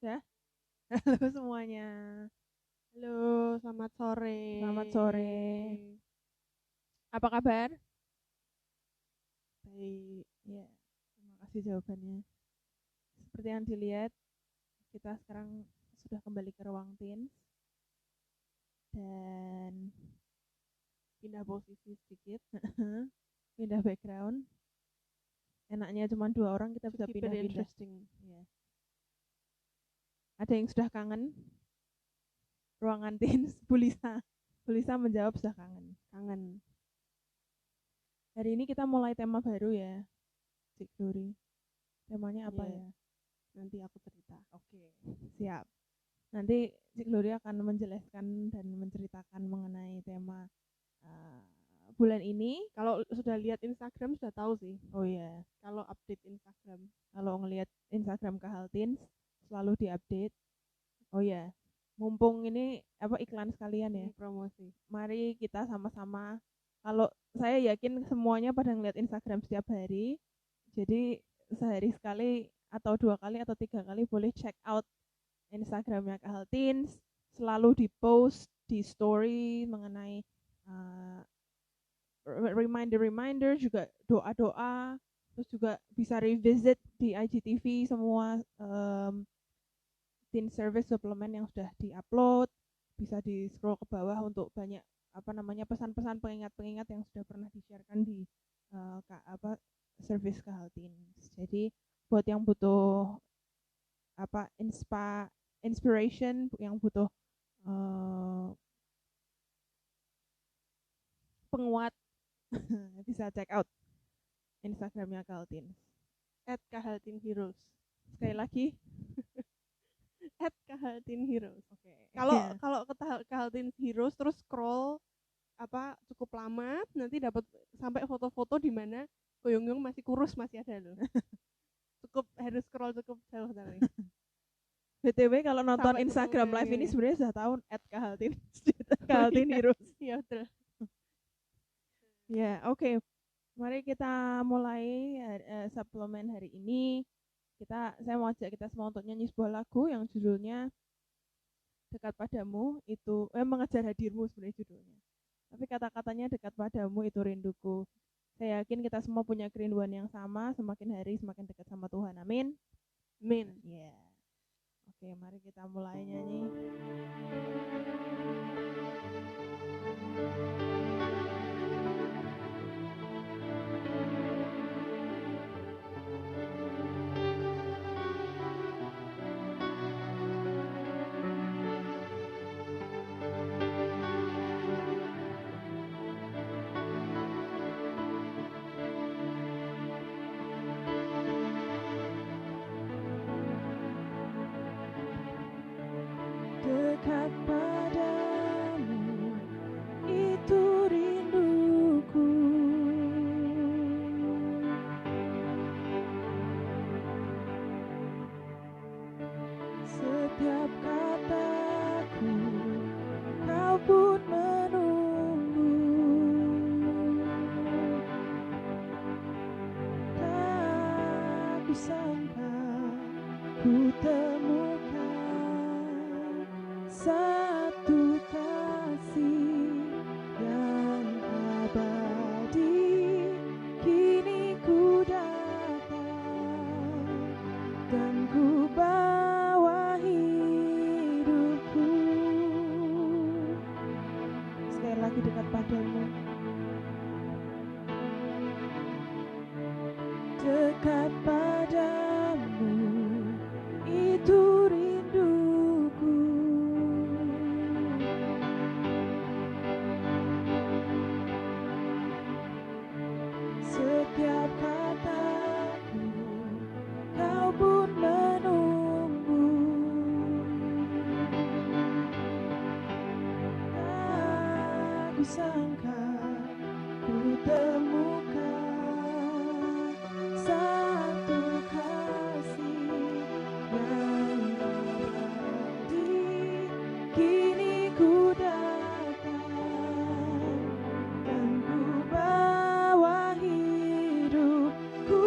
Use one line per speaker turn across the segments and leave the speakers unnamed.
Udah? Halo semuanya.
Halo, selamat sore.
Selamat sore. Apa kabar?
Baik.
Ya, terima kasih jawabannya. Seperti yang dilihat, kita sekarang sudah kembali ke ruang teens dan
Pindah posisi sedikit.
pindah background. Enaknya cuma 2 orang kita bisa
Keep it
pindah-pindah.
interesting.
Ya. Ada yang sudah kangen ruangan teens? Bulisa menjawab sudah kangen.
Kangen.
Hari ini kita mulai tema baru ya, Cik Glory. Temanya apa
Yeah.
ya?
Nanti aku cerita.
Oke, siap. Nanti Cik Glory akan menjelaskan dan menceritakan mengenai tema bulan ini.
Kalau sudah lihat Instagram sudah tahu sih.
Oh iya,
Kalau update Instagram.
kalau ngelihat Instagram Kahaltins selalu diupdate. Oh iya, mumpung ini apa iklan sekalian ya.
Promosi.
Mari kita sama-sama. Kalau saya yakin semuanya pada ngelihat Instagram setiap hari. Jadi sehari sekali atau 2 kali atau 3 kali boleh check out Instagramnya Kahaltins. Selalu di post di story mengenai reminder juga doa-doa, terus juga bisa revisit di IGTV semua teen service suplemen yang sudah diupload, bisa di scroll ke bawah untuk banyak pesan-pesan pengingat-pengingat yang sudah pernah di-sharekan di service Kahaltins. Jadi buat yang butuh inspiration, yang butuh penguat bisa check out Instagramnya Kahaltins.
@kahaltinheroes.
Sekali lagi,
@kahaltinheroes.
oke.
Kalau ke Kahaltin Heroes terus scroll cukup lama, nanti dapat sampai foto-foto di mana Koyongyong masih kurus, masih ada loh. Harus scroll cukup jauh tadi.
BTW kalau nonton
Sampai
Instagram
ketemu
live ini
ini.
sebenarnya sudah tahun @kahaltin Kahaltin Heroes.
Iya betul.
Ya, oke. Mari kita mulai suplemen hari ini. Saya mau ajak kita semua untuk nyanyi sebuah lagu yang judulnya Dekat Padamu, itu mengejar hadirmu sebenarnya judulnya. Tapi kata-katanya dekat padamu itu rinduku. Saya yakin kita semua punya kerinduan yang sama, semakin hari semakin dekat sama Tuhan. Amin.
Amin.
Ya. Oke, mari kita mulai nyanyi. Dekat padamu itu rinduku. Setiap kataku kau pun menunggu. Tak kusangka ku temukan satu kasih yang abadi. Kini ku datang dan ku bawa hidupku. Sekali lagi dekat padamu. Dekat padamu itu rinduku. Setiap kataku kau pun menunggu. Tak kusangka ku temukan satu kasih yang abadi. Kini ku datang dan ku bawa hidupku.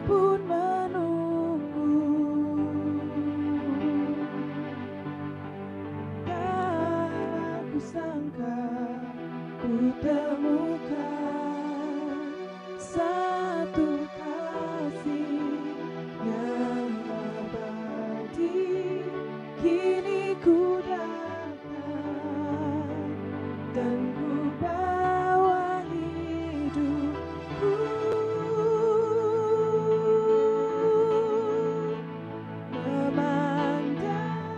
pun menunggu. Tak kusangka ku temukan satu kasih yang abadi. Kini ku datang dan ku bawa hidupku, memandang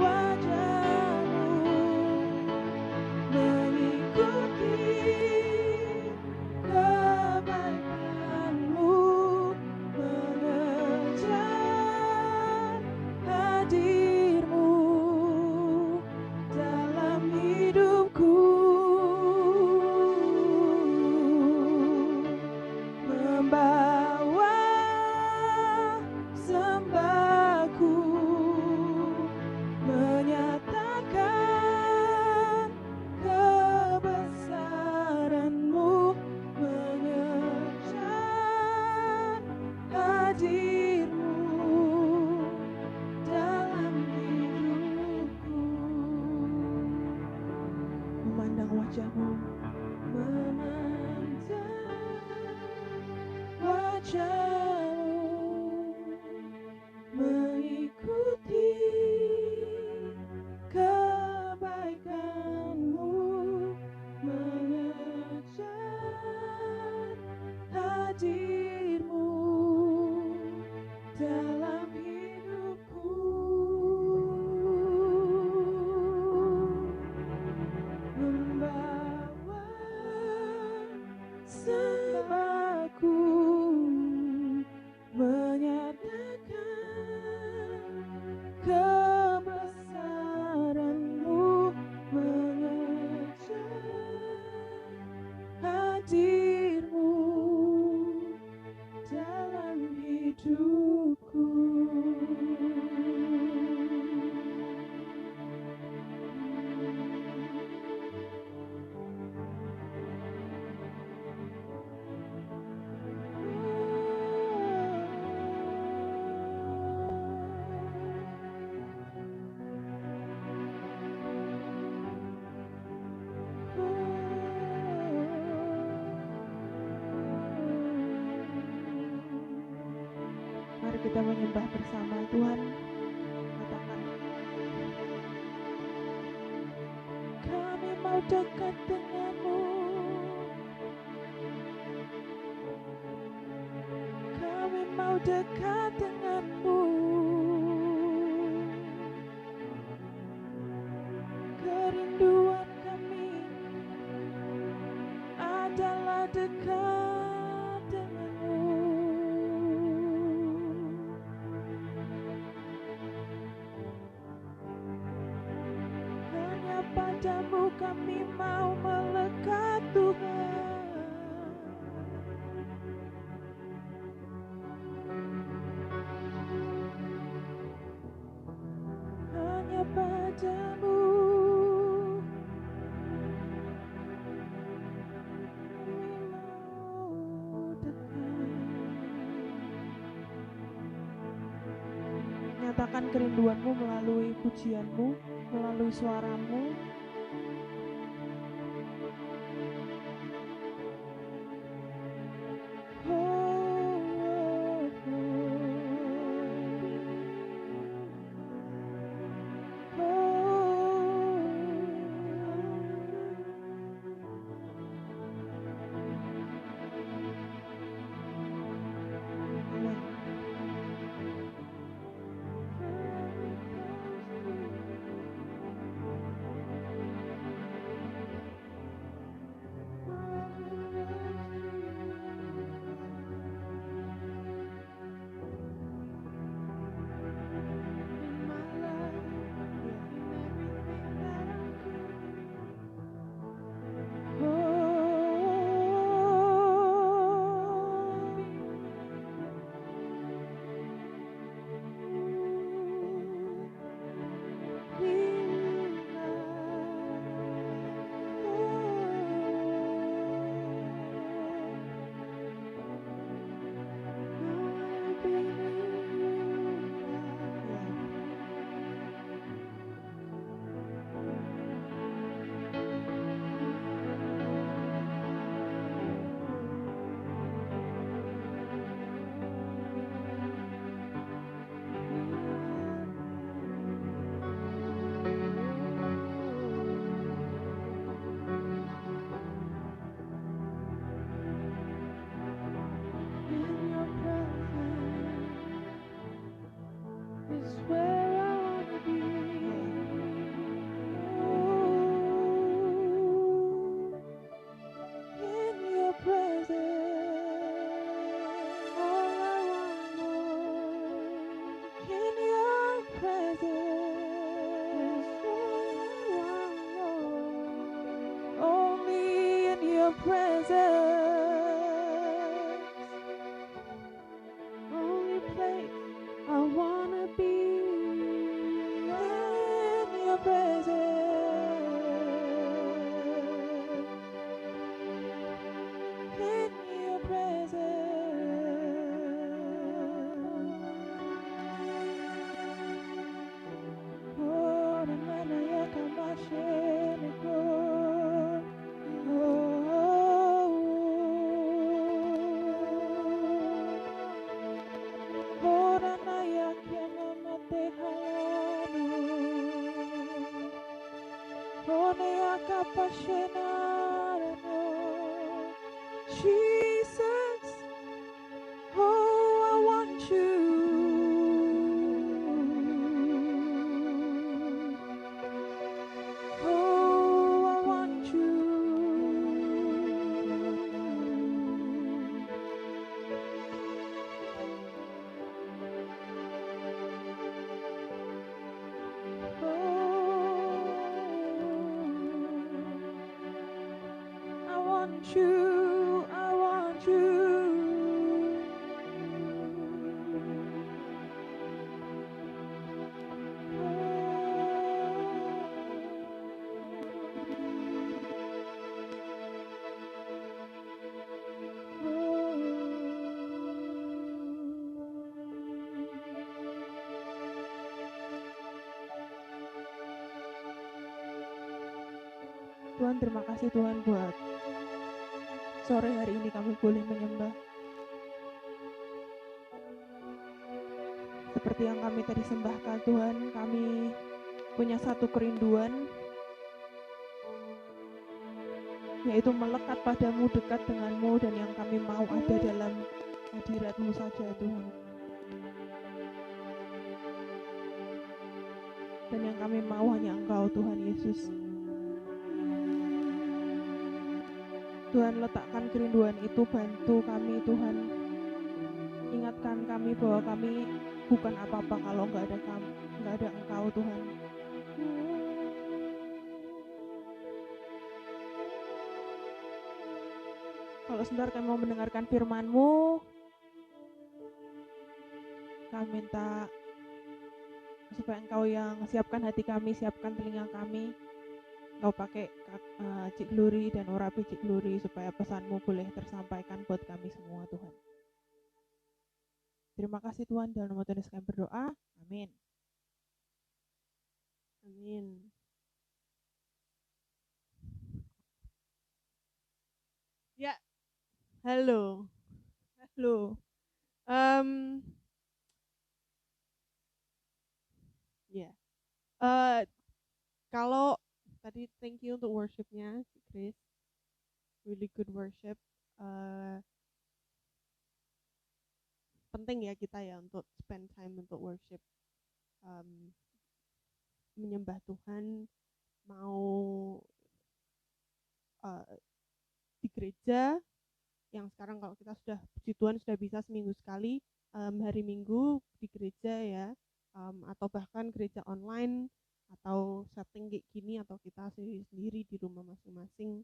wajahmu, mengikuti kebaikanmu, mengejar hadirmu dalam hidupku, membawa sembahku, menyatakan kebesaranmu, mengejar hadirmu dalam hidupku, memandang wajahmu, memandang wajahmu, mengikuti kebaikanmu, mengejar hadirmu dalam hidupku, membawa sembahku, menyatakan kebesaranmu, mengejar hadirmu dalam hidupku. Mari kita menyembah bersama Tuhan. Katakan, kami mau dekat denganmu, kami mau dekat denganmu, kerinduan kami adalah dekat denganmu. Hanya padamu kami mau melekat Tuhan. Hanya padamu kami mau dekat. Nyatakan kerinduanmu melalui pujianmu, melalui suaramu. Jesus, oh, I want you. Oh, I want you. I want you, I want you. Tuhan, terima kasih Tuhan buat sore hari ini kami boleh menyembah. Seperti yang kami tadi sembahkan Tuhan, kami punya satu kerinduan, yaitu melekat padamu, dekat denganmu, dan yang kami mau ada dalam hadiratmu saja Tuhan. Dan yang kami mau hanya Engkau Tuhan Yesus. Tuhan, letakkan kerinduan itu, bantu kami Tuhan. Ingatkan kami bahwa kami bukan apa-apa kalau nggak ada Engkau Tuhan. Kalau sebentar kami mau mendengarkan firman-Mu, kami minta supaya Engkau yang siapkan hati kami, siapkan telinga kami. Engkau pakai Cik Glory dan Orapi Cik Glory supaya pesan-Mu boleh tersampaikan buat kami semua Tuhan. Terima kasih Tuhan, dalam nama Tuhan Yesus kami berdoa. Amin.
Amin. Ya, halo. Ya. Kalau tadi thank you untuk worship-nya, Chris. Really good worship. Penting ya kita ya untuk spend time untuk worship. Menyembah Tuhan, mau di gereja yang sekarang kalau kita sudah puji Tuhan sudah bisa seminggu sekali hari Minggu di gereja ya, atau bahkan gereja online atau setting kayak gini, atau kita sendiri di rumah masing-masing.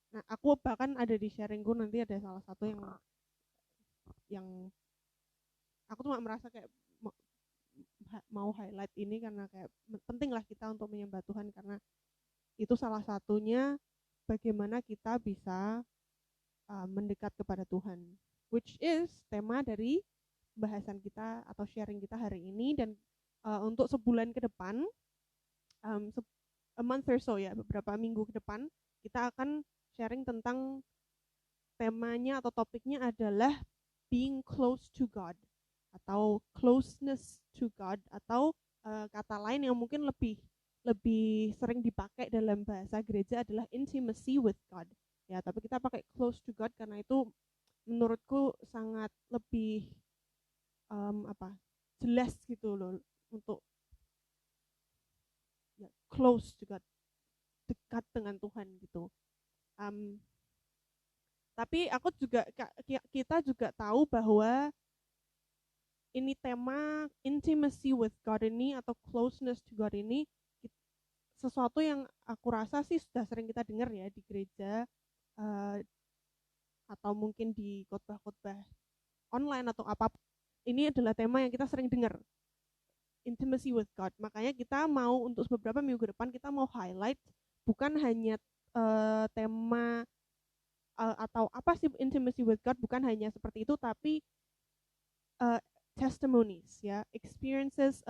Nah, aku bahkan ada di sharingku nanti ada salah satu yang aku cuma merasa kayak mau highlight ini karena kayak penting lah kita untuk menyembah Tuhan, karena itu salah satunya bagaimana kita bisa mendekat kepada Tuhan, which is tema dari bahasan kita atau sharing kita hari ini. Dan untuk sebulan ke depan, a month or so ya, beberapa minggu ke depan, kita akan sharing tentang temanya atau topiknya adalah being close to God atau closeness to God, atau kata lain yang mungkin lebih sering dipakai dalam bahasa gereja adalah intimacy with God. Ya, tapi kita pakai close to God karena itu menurutku sangat lebih jelas gitu loh, untuk ya, close to God, dekat dengan Tuhan gitu. Tapi aku juga kita juga tahu bahwa ini tema intimacy with God ini atau closeness to God ini sesuatu yang aku rasa sih sudah sering kita dengar ya di gereja, atau mungkin di khotbah-khotbah online atau apapun. Ini adalah tema yang kita sering dengar. intimacy with God. Makanya kita mau untuk beberapa minggu ke depan kita mau highlight bukan hanya tema atau apa sih intimacy with God, bukan hanya seperti itu, tapi testimonies ya, experiences,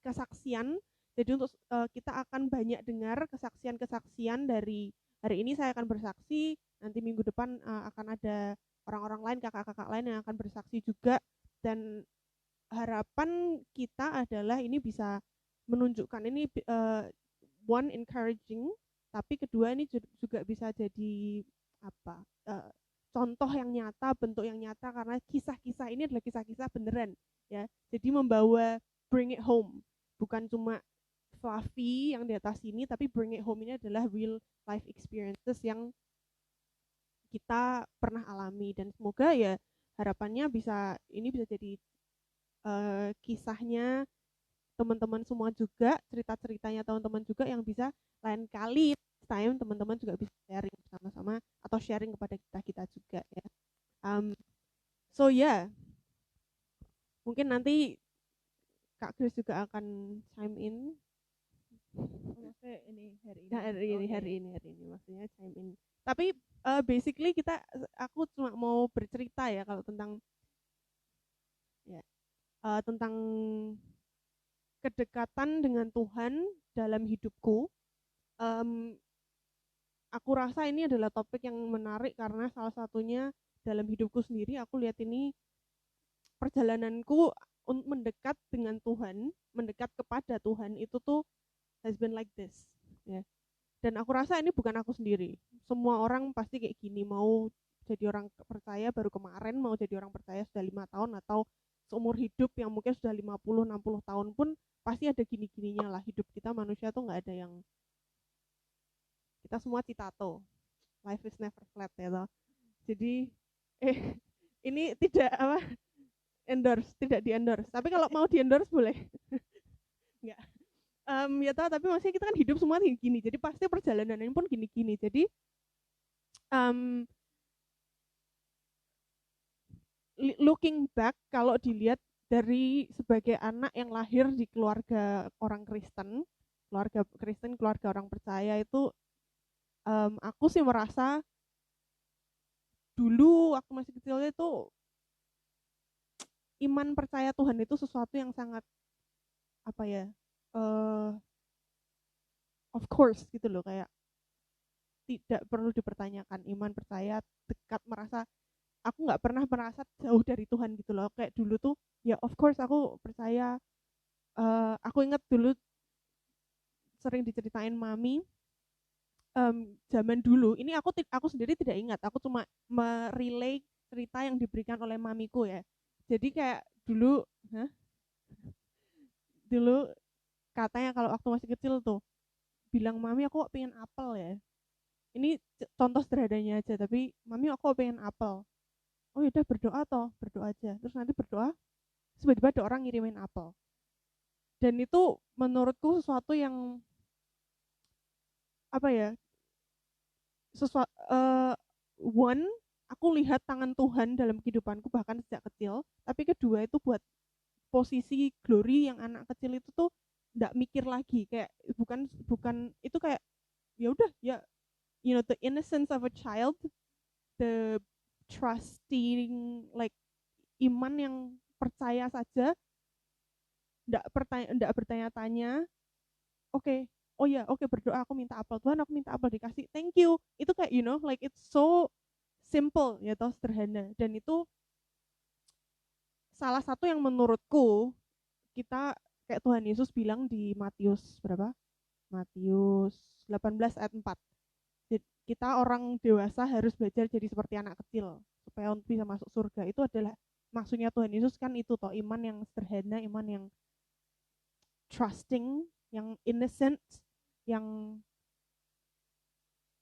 kesaksian. Jadi untuk kita akan banyak dengar kesaksian-kesaksian dari hari ini saya akan bersaksi, nanti minggu depan akan ada orang-orang lain, kakak-kakak lain yang akan bersaksi juga, dan harapan kita adalah ini bisa menunjukkan ini one encouraging, tapi kedua ini juga bisa jadi apa contoh yang nyata, bentuk yang nyata, karena kisah-kisah ini adalah kisah-kisah beneran ya. Jadi membawa bring it home, bukan cuma fluffy yang di atas ini, tapi bring it home ini adalah real life experiences yang kita pernah alami, dan semoga ya harapannya ini bisa jadi kisahnya teman-teman semua juga, cerita-ceritanya teman-teman juga yang bisa lain kali time teman-teman juga bisa sharing sama-sama atau sharing kepada kita juga ya. So yeah, mungkin nanti Kak Chris juga akan chime in.
Maksudnya ini hari ini
maksudnya chime in. Tapi basically aku cuma mau bercerita ya kalau tentang tentang kedekatan dengan Tuhan dalam hidupku. Aku rasa ini adalah topik yang menarik karena salah satunya dalam hidupku sendiri aku lihat ini perjalananku untuk mendekat dengan Tuhan, mendekat kepada Tuhan itu tuh has been like this ya. Dan aku rasa ini bukan aku sendiri. Semua orang pasti kayak gini, mau jadi orang percaya baru kemarin, mau jadi orang percaya sudah 5 tahun atau seumur hidup yang mungkin sudah 50-60 tahun pun pasti ada gini-gininya lah. Hidup kita manusia tuh nggak ada yang, kita semua citato, life is never flat ya toh. Jadi ini tidak tidak di endorse, tapi kalau mau di endorse boleh. Nggak. Ya toh, tapi maksudnya kita kan hidup semua gini, jadi pasti perjalanan ini pun gini-gini. Jadi looking back, kalau dilihat dari sebagai anak yang lahir di keluarga orang Kristen, keluarga orang percaya itu, aku sih merasa dulu waktu masih kecil itu iman percaya Tuhan itu sesuatu yang sangat apa ya, of course gitu loh, kayak tidak perlu dipertanyakan, iman percaya dekat, merasa aku nggak pernah merasa jauh dari Tuhan gitu loh. Kayak dulu tuh ya of course aku percaya. Aku ingat dulu sering diceritain mami, zaman dulu ini aku sendiri tidak ingat, aku cuma merelay cerita yang diberikan oleh mamiku ya. Jadi kayak dulu katanya kalau waktu masih kecil tuh bilang, mami aku kok pengen apel ya. Ini contoh sederhananya aja, tapi mami aku kok pengen apel. Oh yaudah berdoa aja. Terus nanti berdoa, tiba-tiba ada orang ngirimin apel. Dan itu menurutku sesuatu yang apa ya, one, aku lihat tangan Tuhan dalam kehidupanku bahkan sejak kecil. Tapi kedua itu buat posisi glory yang anak kecil itu tuh nggak mikir lagi, kayak bukan itu, kayak ya udah ya, you know, the innocence of a child, the trusting, like iman yang percaya saja, nggak bertanya-tanya. Oke, berdoa, aku minta apel, Tuhan aku minta apel, dikasih, thank you. Itu kayak, you know, like it's so simple ya toh, sederhana. Dan itu salah satu yang menurutku kita kayak Tuhan Yesus bilang di Matius 18 ayat 4. Kita orang dewasa harus belajar jadi seperti anak kecil supaya bisa masuk surga. Itu adalah maksudnya Tuhan Yesus kan, itu toh, iman yang sederhana, iman yang trusting, yang innocent, yang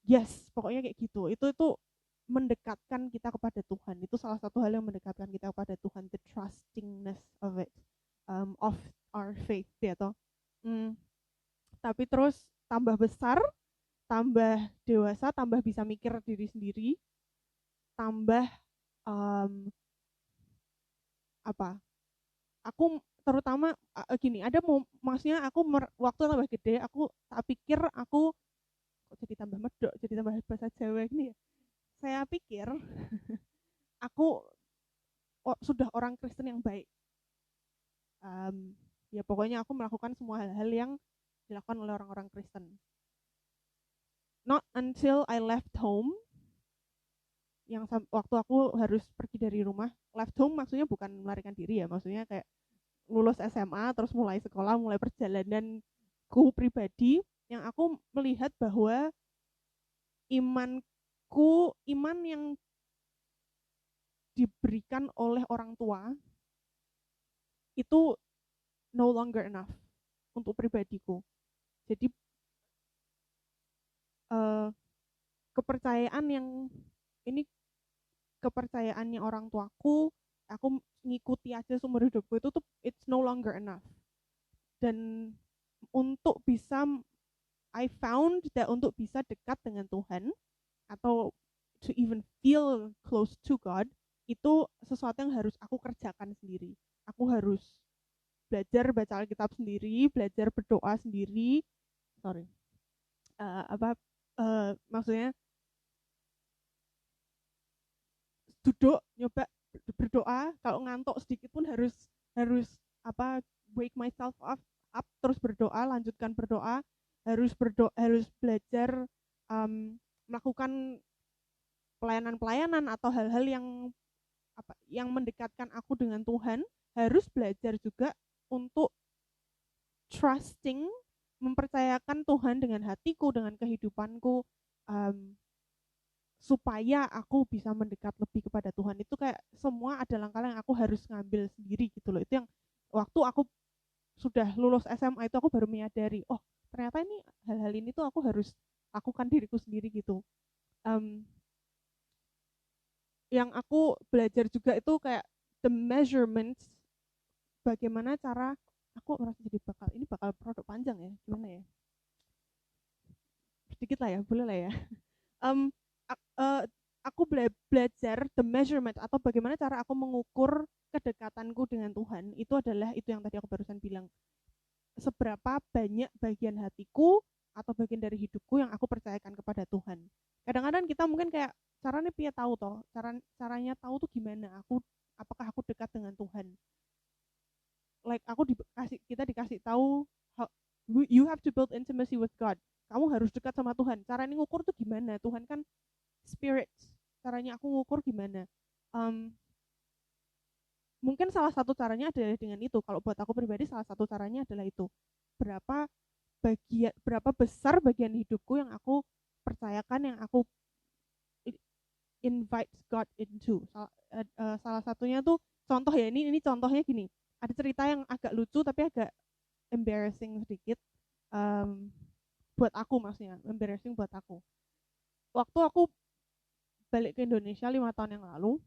yes, pokoknya kayak gitu. Itu mendekatkan kita kepada Tuhan. Itu salah satu hal yang mendekatkan kita kepada Tuhan, the trustingness of it, of our faith ya toh. Tapi terus tambah besar, tambah dewasa, tambah bisa mikir diri sendiri, tambah aku terutama gini, ada maksudnya aku waktu tambah gede, aku tak pikir aku kok jadi tambah medok, jadi tambah bahasa Jawa gini ya. Saya pikir aku sudah orang Kristen yang baik. Ya pokoknya aku melakukan semua hal-hal yang dilakukan oleh orang-orang Kristen. Not until I left home, yang waktu aku harus pergi dari rumah. Left home maksudnya bukan melarikan diri ya, maksudnya kayak lulus SMA terus mulai sekolah, mulai perjalananku pribadi, yang aku melihat bahwa iman yang diberikan oleh orang tua itu no longer enough untuk pribadiku. Jadi kepercayaan yang ini kepercayaannya orang tuaku, aku ngikuti aja seumur hidupku itu tuh it's no longer enough. Dan untuk bisa I found that untuk bisa dekat dengan Tuhan atau to even feel close to God, itu sesuatu yang harus aku kerjakan sendiri. Aku harus belajar baca Alkitab sendiri, belajar berdoa sendiri. Maksudnya duduk nyoba berdoa, kalau ngantuk sedikit pun harus wake myself up terus berdoa, lanjutkan berdoa, harus belajar melakukan pelayanan atau hal-hal yang mendekatkan aku dengan Tuhan, harus belajar juga untuk trusting, mempercayakan Tuhan dengan hatiku, dengan kehidupanku, supaya aku bisa mendekat lebih kepada Tuhan. Itu kayak semua ada langkah yang aku harus ngambil sendiri gitu loh. Itu yang waktu aku sudah lulus SMA itu aku baru menyadari, oh ternyata ini hal-hal ini tuh aku harus lakukan diriku sendiri gitu. Yang aku belajar juga itu kayak the measurements, bagaimana cara aku merasa jadi bakal produk panjang ya, gimana ya, sedikit lah ya, boleh lah ya. Aku belajar the measurement atau bagaimana cara aku mengukur kedekatanku dengan Tuhan, itu adalah itu yang tadi aku barusan bilang, seberapa banyak bagian hatiku atau bagian dari hidupku yang aku percayakan kepada Tuhan. Kadang-kadang kita mungkin kayak caranya piye tahu toh, caranya tahu tuh gimana, apakah aku dekat dengan Tuhan. Like kita dikasih tahu you have to build intimacy with God. Kamu harus dekat sama Tuhan. Caranya ngukur tuh gimana? Tuhan kan spirit. Caranya aku ngukur gimana? Mungkin salah satu caranya adalah dengan itu. Kalau buat aku pribadi salah satu caranya adalah itu. Berapa besar bagian hidupku yang aku percayakan, yang aku invite God into. Salah satunya tuh contoh ya, ini contohnya gini. Ada cerita yang agak lucu tapi agak embarrassing sedikit. Buat aku maksudnya, embarrassing buat aku. Waktu aku balik ke Indonesia 5 tahun yang lalu,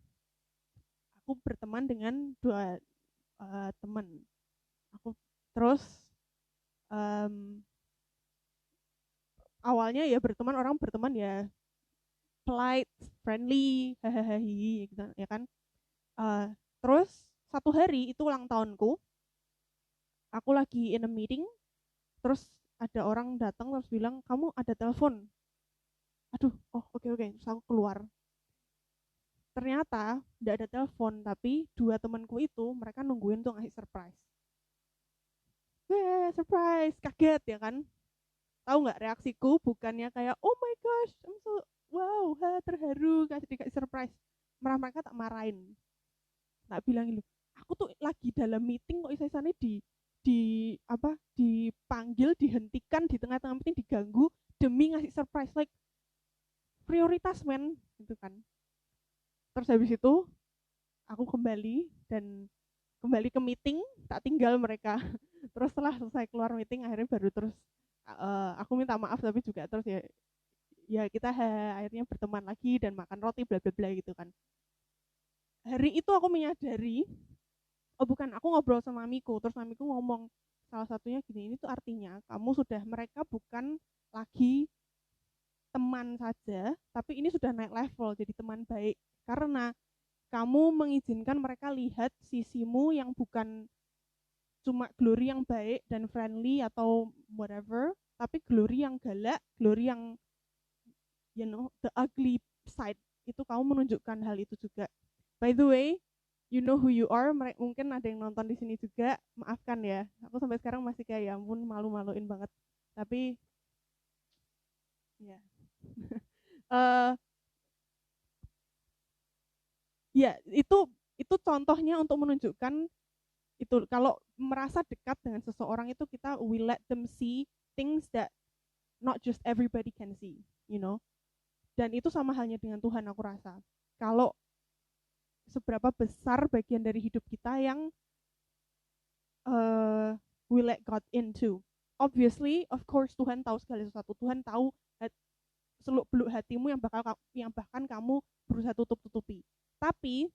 aku berteman dengan 2 teman. Aku terus awalnya ya orang berteman ya polite, friendly, hahaha gitu ya kan. Terus satu hari itu ulang tahunku, aku lagi in a meeting, terus ada orang datang terus bilang, kamu ada telepon. Aduh, oke, terus aku keluar. Ternyata tidak ada telepon, tapi 2 temanku itu mereka nungguin tuh ngasih surprise. Surprise, kaget ya kan? Tahu nggak reaksiku? Bukannya kayak oh my gosh, I'm so wow, terharu dikasih surprise. Mereka tak marahin, tak bilang gitu. Aku tuh lagi dalam meeting kok istilahnya dipanggil, dihentikan di tengah-tengah meeting, diganggu demi ngasih surprise, like prioritas men gitu kan. Terus habis itu aku kembali ke meeting, tak tinggal mereka. Terus setelah selesai keluar meeting akhirnya baru terus aku minta maaf, tapi juga terus ya kita akhirnya berteman lagi dan makan roti bla bla bla gitu kan. Hari itu aku menyadari, aku ngobrol sama mamiku, terus mamiku ngomong salah satunya gini, ini tuh artinya mereka bukan lagi teman saja, tapi ini sudah naik level jadi teman baik, karena kamu mengizinkan mereka lihat sisimu yang bukan cuma glory yang baik dan friendly atau whatever, tapi glory yang galak, glory yang the ugly side, itu kamu menunjukkan hal itu juga. By the way, you know who you are. Mungkin ada yang nonton di sini juga, maafkan ya, aku sampai sekarang masih kayak ya ampun malu-maluin banget, tapi ya ya itu contohnya untuk menunjukkan itu, kalau merasa dekat dengan seseorang itu kita we let them see things that not just everybody can see, dan itu sama halnya dengan Tuhan. Aku rasa kalau seberapa besar bagian dari hidup kita yang we let God into. Obviously, of course, Tuhan tahu segala sesuatu. Tuhan tahu seluk-beluk hatimu yang bahkan kamu berusaha tutup-tutupi. Tapi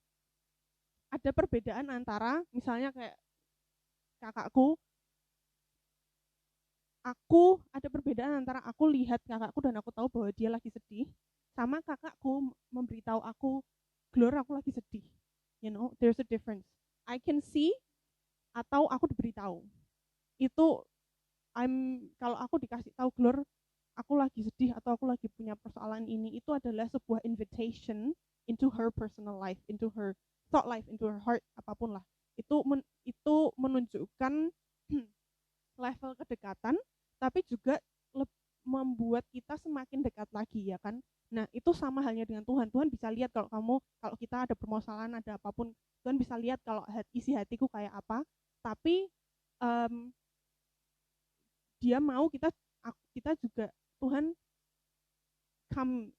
ada perbedaan antara misalnya kayak kakakku, ada perbedaan antara aku lihat kakakku dan aku tahu bahwa dia lagi sedih, sama kakakku memberitahu aku, Glor, aku lagi sedih. There's a difference. I can see atau aku diberitahu. Itu kalau aku dikasih tahu, Glor, aku lagi sedih atau aku lagi punya persoalan ini, itu adalah sebuah invitation into her personal life, into her thought life, into her heart, apapun lah. Itu menunjukkan level kedekatan, tapi juga membuat kita semakin dekat lagi, ya kan? Nah, itu sama halnya dengan Tuhan. Tuhan bisa lihat kalau kita ada permasalahan, ada apapun, Tuhan bisa lihat kalau isi hatiku kayak apa. Tapi dia mau kita juga, Tuhan, come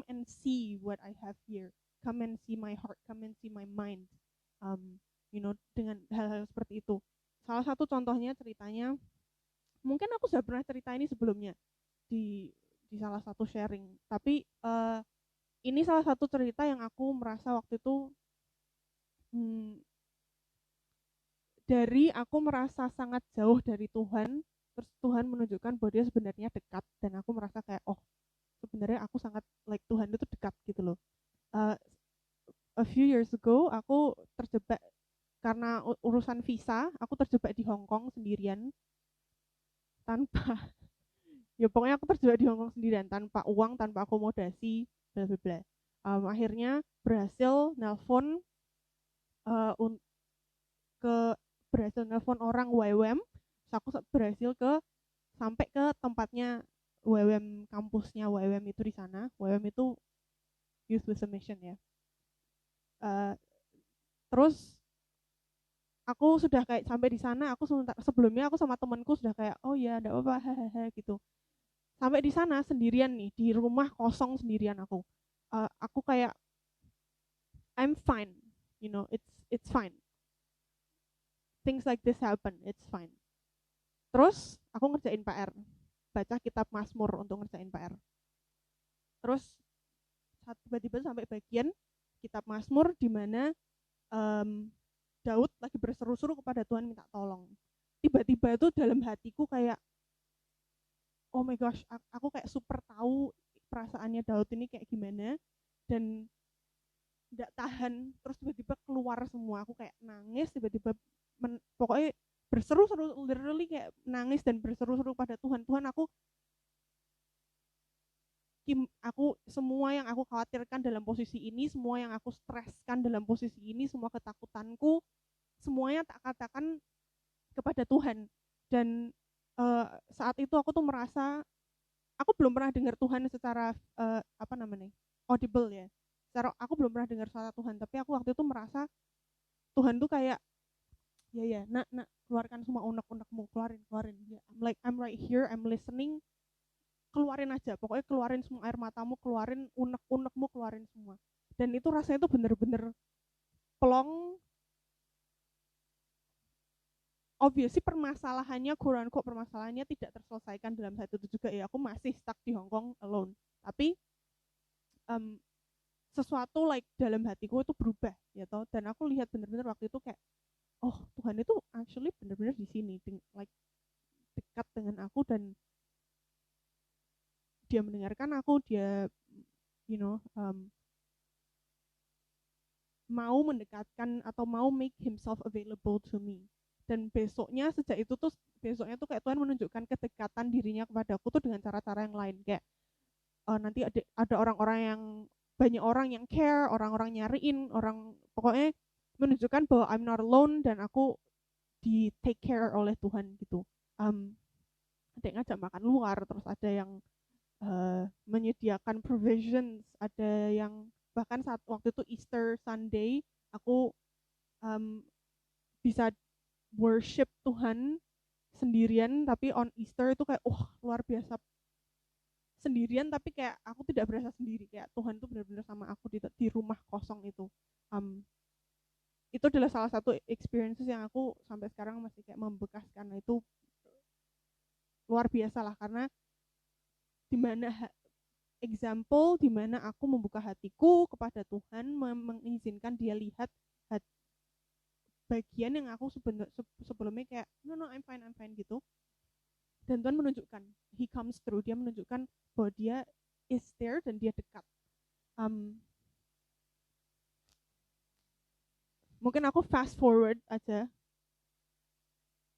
and see what I have here, come and see my heart, come and see my mind, dengan hal-hal seperti itu. Salah satu contohnya ceritanya, mungkin aku sudah pernah cerita ini sebelumnya di salah satu sharing, tapi ini salah satu cerita yang aku merasa waktu itu dari aku merasa sangat jauh dari Tuhan, terus Tuhan menunjukkan bahwa dia sebenarnya dekat, dan aku merasa kayak, oh, sebenarnya aku sangat like Tuhan itu dekat gitu loh. A few years ago aku terjebak karena urusan visa, aku terjebak di Hong Kong sendirian tanpa ya pokoknya aku terjebak di Hong Kong sendirian, tanpa uang, tanpa akomodasi, bla bla bla. Akhirnya berhasil nelpon orang YWAM, aku berhasil sampai ke tempatnya YWAM, kampusnya YWAM itu di sana. YWAM itu Youth with a Mission ya. Terus aku sudah kayak sampai di sana, sebelumnya aku sama temanku sudah kayak, oh ya enggak apa-apa, hehehe gitu. Sampai di sana sendirian nih, di rumah kosong sendirian aku. Aku kayak I'm fine, it's fine. Things like this happen, it's fine. Terus aku ngerjain PR, baca kitab Mazmur untuk ngerjain PR. Terus tiba-tiba sampai bagian kitab Mazmur di mana Daud lagi berseru-seru kepada Tuhan minta tolong. Tiba-tiba itu dalam hatiku kayak, oh my gosh, aku kayak super tahu perasaannya Daud ini kayak gimana, dan tidak tahan, terus tiba-tiba keluar semua. Aku kayak nangis, tiba-tiba pokoknya berseru-seru, literally kayak nangis dan berseru-seru pada Tuhan. Tuhan, aku semua yang aku khawatirkan dalam posisi ini, semua yang aku streskan dalam posisi ini, semua ketakutanku, semuanya tak katakan kepada Tuhan. Dan saat itu aku tuh merasa aku belum pernah dengar Tuhan secara audible ya. Aku belum pernah dengar suara Tuhan, tapi aku waktu itu merasa Tuhan tuh kayak, ya, nak, keluarkan semua unek-unekmu, keluarin. Ya, I'm right here, I'm listening. Keluarin aja, pokoknya keluarin semua air matamu, keluarin unek-unekmu, keluarin semua. Dan itu rasanya tuh bener-bener plong. Obviously permasalahannya tidak terselesaikan dalam saat itu juga ya, aku masih stuck di Hong Kong alone. Tapi sesuatu like dalam hatiku itu berubah ya toh, dan aku lihat bener-bener waktu itu kayak, oh Tuhan itu actually bener-bener di sini, like dekat dengan aku, dan dia mendengarkan aku, dia mau mendekatkan atau mau make himself available to me. Dan besoknya besoknya tuh kayak Tuhan menunjukkan kedekatan dirinya kepadaku tuh dengan cara-cara yang lain, kayak nanti ada orang-orang yang banyak orang yang care, orang-orang nyariin, orang pokoknya menunjukkan bahwa I'm not alone dan aku di take care oleh Tuhan gitu. Ada yang ngajak makan luar, terus ada yang menyediakan provisions, ada yang bahkan saat waktu itu Easter Sunday aku bisa worship Tuhan sendirian, tapi on Easter itu kayak luar biasa, sendirian tapi kayak aku tidak berasa sendiri, kayak Tuhan tuh benar-benar sama aku di rumah kosong itu. Itu adalah salah satu experiences yang aku sampai sekarang masih kayak membekas, karena itu luar biasa lah, karena dimana example dimana aku membuka hatiku kepada Tuhan, mengizinkan dia lihat bagian yang aku sebelumnya kayak no I'm fine gitu, dan Tuhan menunjukkan, He comes through, dia menunjukkan bahwa dia is there dan dia dekat. Mungkin aku fast forward aja.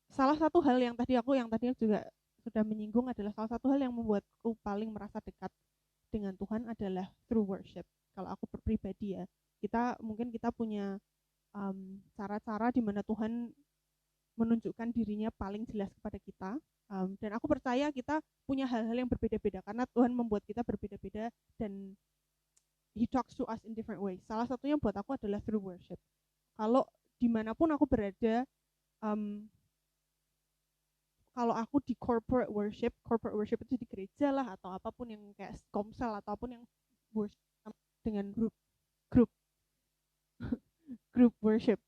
Salah satu hal yang tadinya juga sudah menyinggung adalah salah satu hal yang membuatku paling merasa dekat dengan Tuhan adalah through worship. Kalau aku pribadi ya, kita punya cara-cara di mana Tuhan menunjukkan dirinya paling jelas kepada kita, dan aku percaya kita punya hal-hal yang berbeda-beda karena Tuhan membuat kita berbeda-beda dan He talks to us in different ways. Salah satunya buat aku adalah through worship. Kalau dimanapun aku berada, kalau aku di corporate worship itu di gereja lah atau apapun yang kayak komsel ataupun yang worship dengan grup worship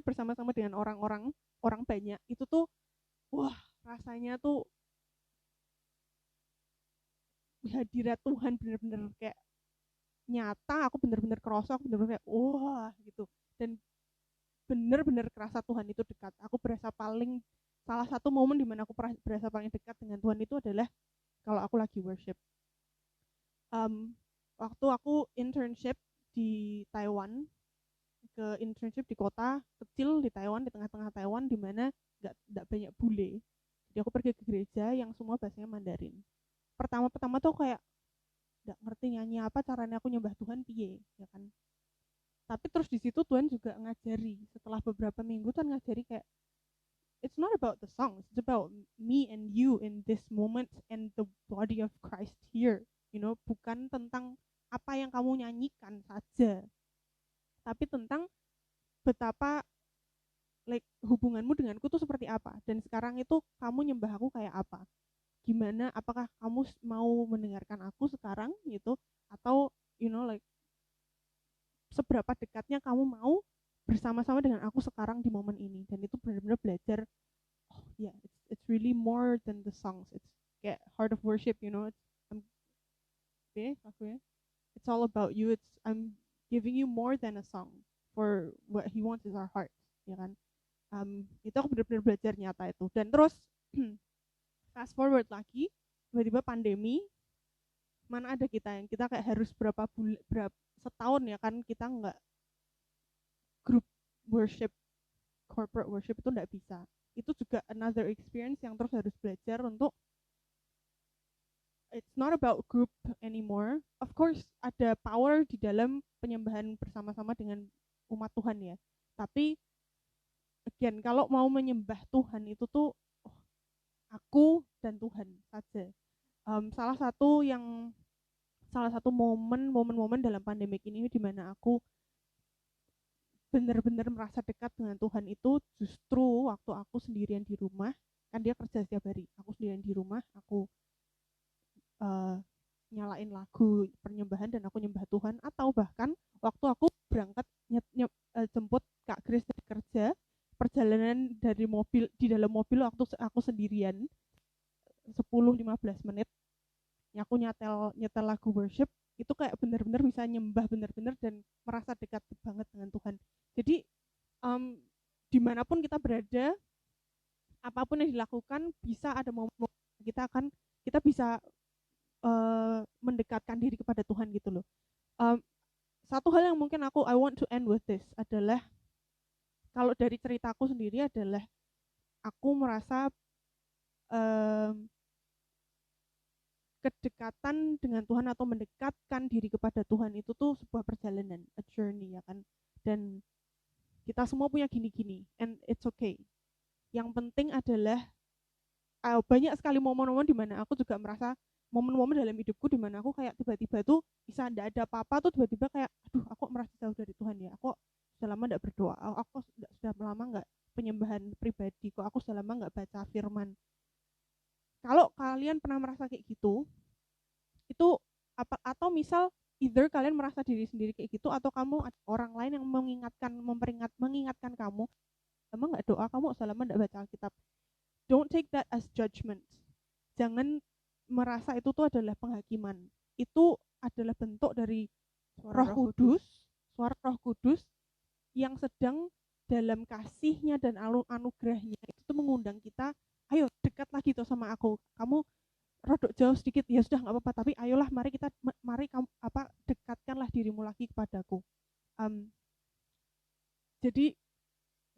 bersama-sama dengan orang banyak, itu tuh rasanya tuh hadirat Tuhan bener-bener kayak nyata, aku bener-bener kerasa, aku bener-bener kayak gitu, dan bener-bener kerasa Tuhan itu dekat. Aku berasa salah satu momen dimana aku berasa paling dekat dengan Tuhan itu adalah kalau aku lagi worship. Waktu aku internship di Taiwan, internship di kota kecil di Taiwan, di tengah-tengah Taiwan, di mana nggak banyak bule. Jadi aku pergi ke gereja yang semua bahasanya Mandarin. Pertama tuh kayak nggak ngerti nyanyi apa, caranya aku nyembah Tuhan piye, ya kan. Tapi terus di situ Tuhan juga ngajari, setelah beberapa minggu Tuhan ngajari kayak it's not about the songs, it's about me and you in this moment and the body of Christ here, bukan tentang apa yang kamu nyanyikan saja, tapi tentang betapa hubunganmu denganku tuh seperti apa, dan sekarang itu kamu nyembah aku kayak apa, gimana, apakah kamu mau mendengarkan aku sekarang gitu, atau seberapa dekatnya kamu mau bersama-sama dengan aku sekarang di momen ini. Dan itu benar-benar belajar, it's really more than the songs, it's kayak heart of worship, it's all about you, I'm giving you more than a song, for what He wants is our heart, ya kan. Itu aku benar-benar belajar nyata itu. Dan terus fast forward lagi, tiba-tiba pandemi, mana ada kita kayak harus berapa setahun ya kan, kita nggak group worship, corporate worship itu nggak bisa. Itu juga another experience yang terus harus belajar untuk it's not about group anymore. Of course ada power di dalam penyembahan bersama-sama dengan umat Tuhan ya, tapi again, kalau mau menyembah Tuhan itu tuh aku dan Tuhan saja. Salah satu momen dalam pandemik ini di mana aku benar-benar merasa dekat dengan Tuhan itu justru waktu aku sendirian di rumah, kan dia kerja setiap hari, aku sendirian di rumah, aku nyalain lagu penyembahan dan aku nyembah Tuhan, atau bahkan waktu aku berangkat jemput Kak Grace dari kerja, perjalanan di dalam mobil waktu aku sendirian 10-15 menit, aku nyetel lagu worship, itu kayak benar-benar bisa nyembah benar-benar dan merasa dekat banget dengan Tuhan. Jadi dimanapun kita berada, apapun yang dilakukan, bisa ada momen kita bisa mendekatkan diri kepada Tuhan gitu loh. Satu hal yang mungkin I want to end with this adalah, kalau dari ceritaku sendiri adalah aku merasa kedekatan dengan Tuhan atau mendekatkan diri kepada Tuhan itu tuh sebuah perjalanan, a journey ya kan. Dan kita semua punya gini-gini, and it's okay. Yang penting adalah banyak sekali momen-momen di mana aku juga merasa momen-momen dalam hidupku di mana aku kayak tiba-tiba tuh bisa ndak ada apa-apa tuh tiba-tiba kayak aduh aku merasa jauh dari Tuhan ya, aku sudah lama ndak berdoa, aku sudah lama nggak penyembahan pribadi, kok aku sudah lama nggak baca firman. Kalau kalian pernah merasa kayak gitu, itu apa, atau misal either kalian merasa diri sendiri kayak gitu atau kamu ada orang lain yang mengingatkan kamu, emang nggak doa, kamu sudah lama nggak baca Alkitab, don't take that as judgment. Jangan merasa itu tuh adalah penghakiman. Itu adalah bentuk dari suara Roh Kudus yang sedang dalam kasihnya dan anugerahnya itu mengundang kita, ayo dekat lagi tuh sama aku. Kamu rodok jauh sedikit ya sudah nggak apa-apa, tapi ayolah mari kamu dekatkanlah dirimu lagi kepadaku. Jadi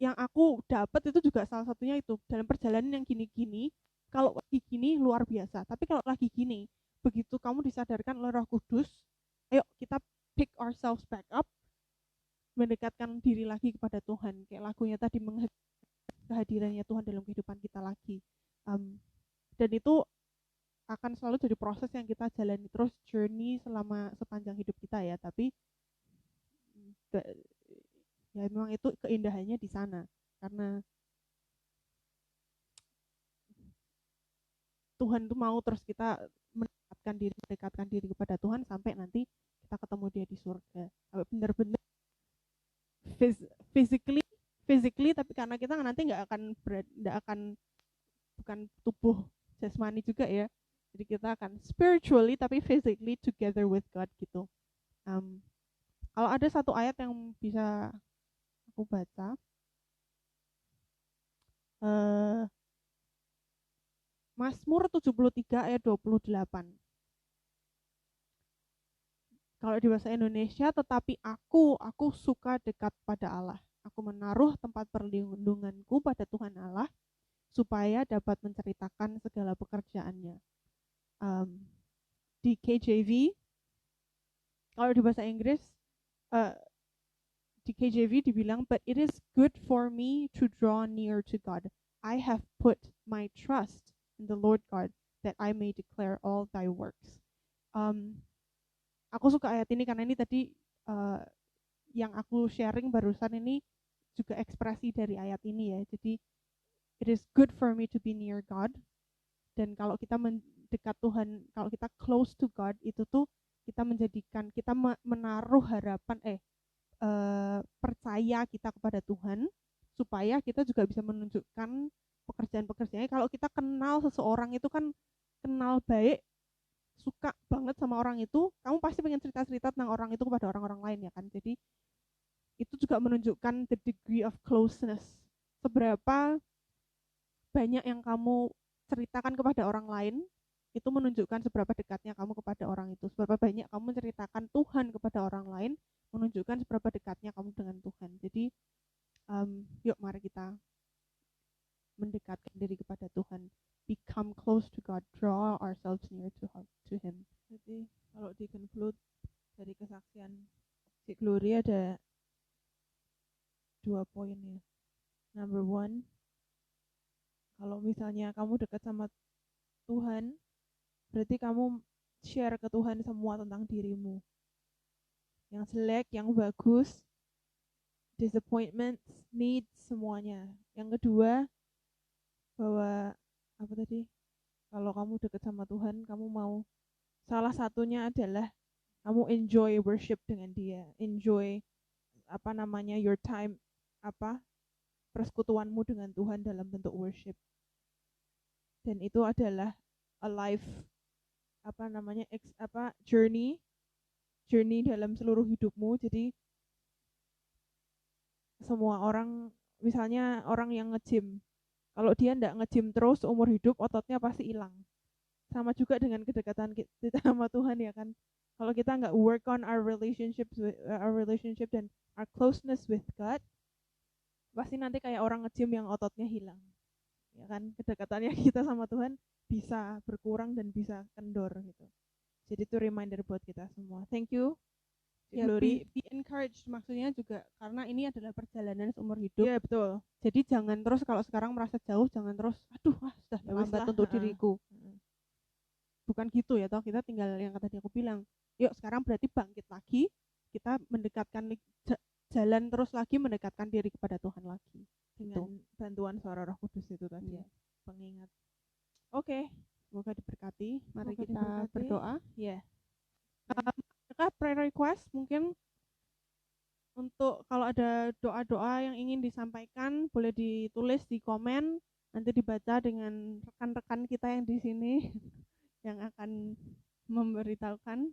yang aku dapat itu juga salah satunya itu dalam perjalanan yang gini-gini, kalau lagi gini luar biasa, tapi kalau lagi gini begitu kamu disadarkan oleh Roh Kudus, ayo kita pick ourselves back up, mendekatkan diri lagi kepada Tuhan, kayak lagunya tadi, kehadirannya Tuhan dalam kehidupan kita lagi. Dan itu akan selalu jadi proses yang kita jalani terus, journey selama sepanjang hidup kita ya. Tapi ya memang itu keindahannya di sana, karena Tuhan tuh mau terus kita mendekatkan diri kepada Tuhan sampai nanti kita ketemu Dia di surga, sampai benar-benar physically, tapi karena kita nanti nggak akan bukan tubuh jasmani juga ya, jadi kita akan spiritually tapi physically together with God gitu. Kalau ada satu ayat yang bisa aku baca, Mazmur 73 ayat 28. Kalau di bahasa Indonesia, tetapi aku suka dekat pada Allah. Aku menaruh tempat perlindunganku pada Tuhan Allah, supaya dapat menceritakan segala pekerjaannya. Di KJV, kalau di bahasa Inggris, di KJV dibilang, but it is good for me to draw near to God. I have put my trust in the Lord God, that I may declare all thy works. Aku suka ayat ini karena ini tadi yang aku sharing barusan ini juga ekspresi dari ayat ini ya. Jadi it is good for me to be near God. Dan kalau kita mendekat Tuhan, kalau kita close to God, itu tuh kita menaruh harapan percaya kita kepada Tuhan, supaya kita juga bisa menunjukkan pekerjaan-pekerjaannya. Kalau kita kenal seseorang itu kan kenal baik, suka banget sama orang itu, kamu pasti pengen cerita-cerita tentang orang itu kepada orang-orang lain ya kan. Jadi itu juga menunjukkan the degree of closeness, seberapa banyak yang kamu ceritakan kepada orang lain, itu menunjukkan seberapa dekatnya kamu kepada orang itu. Seberapa banyak kamu ceritakan Tuhan kepada orang lain, menunjukkan seberapa dekatnya kamu dengan Tuhan. Jadi yuk mari kita mendekatkan diri kepada Tuhan, become close to God, draw ourselves near to Him.
Jadi kalau di conclude dari kesaksian si Gloria ada 2 poin ya. Number 1, kalau misalnya kamu dekat sama Tuhan, berarti kamu share ke Tuhan semua tentang dirimu. Yang jelek, yang bagus, disappointments, needs, semuanya. Yang kedua, bahwa kalau kamu dekat sama Tuhan, kamu mau, salah satunya adalah kamu enjoy worship dengan Dia, enjoy your time, persekutuanmu dengan Tuhan dalam bentuk worship. Dan itu adalah a life journey dalam seluruh hidupmu. Jadi semua orang, misalnya orang yang nge-gym, kalau dia enggak nge-gym terus umur hidup, ototnya pasti hilang. Sama juga dengan kedekatan kita sama Tuhan ya kan. Kalau kita enggak work on our relationship dan our closeness with God, pasti nanti kayak orang nge-gym yang ototnya hilang. ya kan, kedekatannya kita sama Tuhan bisa berkurang dan bisa kendor gitu. Jadi itu reminder buat kita semua. Thank you.
Ya,
Glory.
be encouraged, maksudnya juga karena ini adalah perjalanan seumur hidup.
Iya, betul.
Jadi jangan terus kalau sekarang merasa jauh, jangan terus aduh sudah terlambat untuk diriku. Bukan gitu ya, toh kita tinggal yang tadi aku bilang, yuk sekarang berarti bangkit lagi, kita mendekatkan jalan terus lagi, mendekatkan diri kepada Tuhan lagi
dengan bantuan suara Roh Kudus itu tadi, pengingat. Oke,
semoga diberkati. Mari
semoga
kita berdoa.
Ya.
Prayer request mungkin untuk kalau ada doa-doa yang ingin disampaikan boleh ditulis di komen, nanti dibaca dengan rekan-rekan kita yang di sini yang akan memberitahukan.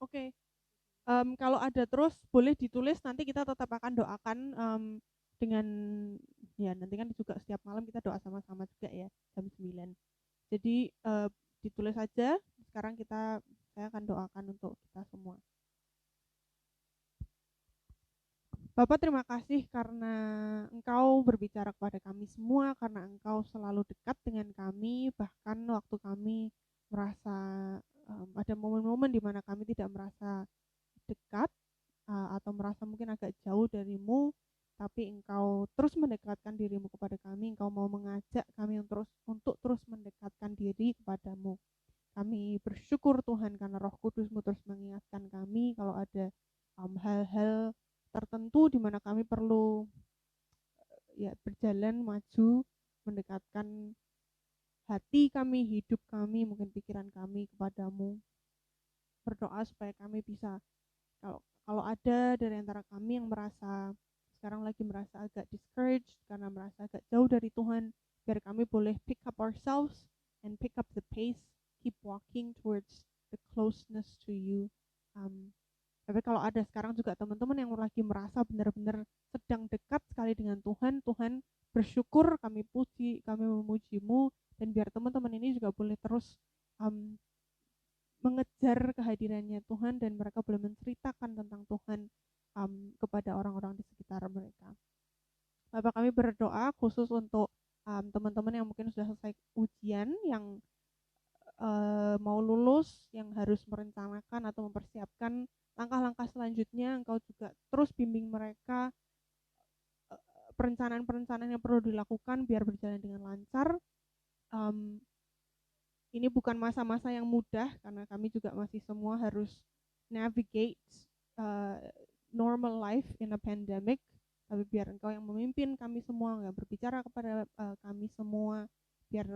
Oke. Kalau ada terus boleh ditulis, nanti kita tetap akan doakan dengan ya nanti kan juga setiap malam kita doa sama-sama juga ya jam 9. Jadi ditulis saja. Sekarang saya akan doakan untuk kita semua. Bapak, terima kasih karena Engkau berbicara kepada kami semua, karena Engkau selalu dekat dengan kami, bahkan waktu kami merasa ada momen-momen di mana kami tidak merasa dekat atau merasa mungkin agak jauh darimu, tapi Engkau terus mendekatkan dirimu kepada kami. Engkau mau mengajak kami untuk terus mendekatkan diri kepadamu. Kami bersyukur Tuhan karena Roh Kudus-Mu terus mengingatkan kami kalau ada hal-hal tertentu di mana kami perlu ya berjalan maju, mendekatkan hati kami, hidup kami, mungkin pikiran kami kepadamu. Berdoa supaya kami bisa, kalau ada dari antara kami yang sekarang lagi merasa agak discouraged karena merasa agak jauh dari Tuhan, biar kami boleh pick up ourselves and pick up the pace, keep walking towards the closeness to you. Tapi kalau ada sekarang juga teman-teman yang lagi merasa benar-benar sedang dekat sekali dengan Tuhan, Tuhan bersyukur, kami puji, kami memuji-Mu, dan biar teman-teman ini juga boleh terus mengejar kehadirannya Tuhan dan mereka boleh menceritakan tentang Tuhan kepada orang-orang di sekitar mereka. Bapak, kami berdoa khusus untuk teman-teman yang mungkin sudah selesai ujian, yang mau lulus, yang harus merencanakan atau mempersiapkan langkah-langkah selanjutnya. Engkau juga terus bimbing mereka perencanaan-perencanaan yang perlu dilakukan biar berjalan dengan lancar. Ini bukan masa-masa yang mudah karena kami juga masih semua harus navigate normal life in a pandemic. Tapi biar Engkau yang memimpin kami semua, yang berbicara kepada kami semua, biar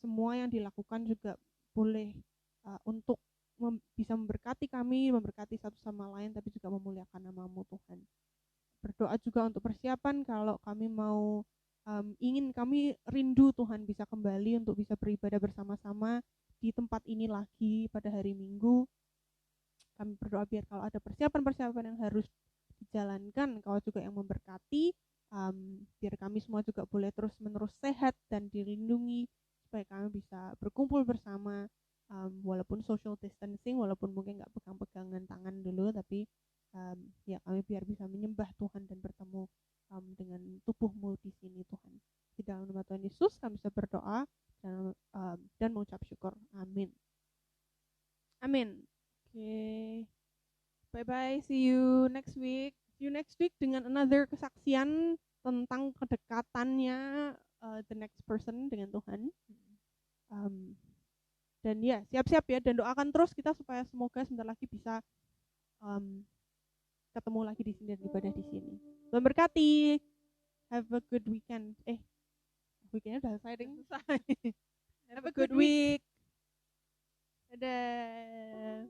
semua yang dilakukan juga boleh untuk bisa memberkati kami, memberkati satu sama lain, tapi juga memuliakan nama-Mu Tuhan. Berdoa juga untuk persiapan kalau kami mau kami rindu Tuhan bisa kembali untuk bisa beribadah bersama-sama di tempat ini lagi pada hari Minggu. Kami berdoa biar kalau ada persiapan-persiapan yang harus dijalankan, Engkau juga yang memberkati, biar kami semua juga boleh terus-menerus sehat dan dilindungi, supaya kami bisa berkumpul bersama, walaupun social distancing, walaupun mungkin nggak pegang-pegangan tangan dulu, tapi ya kami biar bisa menyembah Tuhan dan bertemu dengan tubuh-Mu di sini Tuhan. Di dalam nama Tuhan Yesus kami bisa berdoa dan mengucap syukur. Amin. Amin.
Oke. Bye-bye. See you next week.
See you next week dengan another kesaksian tentang kedekatannya the next person dengan Tuhan. Dan ya, siap-siap ya, dan doakan terus kita supaya semoga sebentar lagi bisa ketemu lagi di sini dan ibadah di sini. Tuhan berkati. Have a good weekend. Weekendnya udah selesai ding. Have a good week. Dadah.